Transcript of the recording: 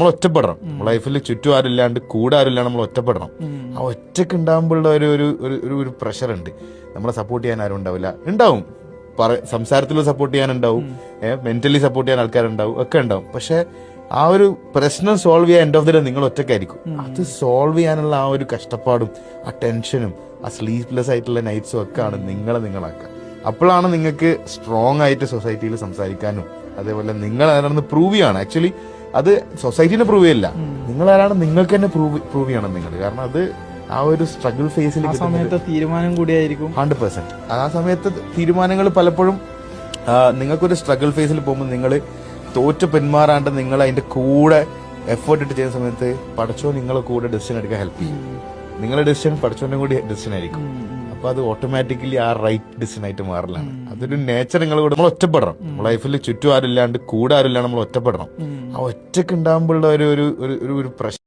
നമ്മൾ ഒറ്റപ്പെടണം. ലൈഫിൽ ചുറ്റും ആരില്ലാണ്ട് കൂടെ ആരില്ലാണ്ട് നമ്മൾ ഒറ്റപ്പെടണം. ആ ഒറ്റക്ക് ഉണ്ടാകുമ്പോഴുള്ള ഒരു പ്രഷർ ഉണ്ട്. നമ്മളെ സപ്പോർട്ട് ചെയ്യാൻ ആരും ഉണ്ടാവില്ല. ഉണ്ടാവും, സംസാരത്തിൽ സപ്പോർട്ട് ചെയ്യാനുണ്ടാവും, മെന്റലി സപ്പോർട്ട് ചെയ്യാൻ ആൾക്കാരുണ്ടാവും, ഒക്കെ ഉണ്ടാവും. പക്ഷെ ആ ഒരു പ്രശ്നം സോൾവ് ചെയ്യാൻ എൻഡ് ഓഫ് ദി ഡേ നിങ്ങൾ ഒറ്റക്കായിരിക്കും. അത് സോൾവ് ചെയ്യാനുള്ള ആ ഒരു കഷ്ടപ്പാടും ആ ടെൻഷനും ആ സ്ലീപ്ലെസ് ആയിട്ടുള്ള നൈറ്റ്സും ഒക്കെ ആണ് നിങ്ങളാക്കുക. അപ്പോഴാണ് നിങ്ങൾക്ക് സ്ട്രോങ് ആയിട്ട് സൊസൈറ്റിയിൽ സംസാരിക്കാനും അതേപോലെ നിങ്ങൾ ആരാണെന്ന് പ്രൂവ് ചെയ്യാണ്. ആക്ച്വലി അത് സൊസൈറ്റിനെ പ്രൂവ് ചെയ്യില്ല, നിങ്ങൾ ആരാണ് നിങ്ങൾക്ക് തന്നെ പ്രൂവ് ചെയ്യണം നിങ്ങൾ. കാരണം അത് ആ ഒരു സ്ട്രഗിൾ ഫേസിൽ സമയത്ത് തീരുമാനം കൂടിയായിരിക്കും 100%. ആ സമയത്ത് തീരുമാനങ്ങൾ പലപ്പോഴും നിങ്ങൾക്കൊരു സ്ട്രഗിൾ ഫേസിൽ പോകുമ്പോൾ നിങ്ങൾ തോറ്റ് പിന്മാറാണ്ട് നിങ്ങൾ അതിന്റെ കൂടെ എഫേർട്ട് ഇട്ട് ചെയ്യുന്ന സമയത്ത് പഠിച്ചോ നിങ്ങളെ കൂടെ ഡെസിഷൻ എടുക്കാൻ ഹെൽപ്പ് ചെയ്യും. നിങ്ങളുടെ ഡെസിഷൻ പഠിച്ചോന്റെ കൂടി ഡെസിഷൻ ആയിരിക്കും. അപ്പൊ അത് ഓട്ടോമാറ്റിക്കലി ആ റൈറ്റ് ഡെസിഷൻ ആയിട്ട് മാറലാണ്. അതൊരു നേച്ചർ നിങ്ങൾ കൂടെ നമ്മൾ ഒറ്റപ്പെടണം. ലൈഫിൽ ചുറ്റും ആരില്ലാണ്ട് കൂടെ ആരില്ലാണ്ട് നമ്മൾ ഒറ്റപ്പെടണം. ആ ഒറ്റക്ക് ഉണ്ടാകുമ്പോഴുള്ള ഒരു പ്രശ്നം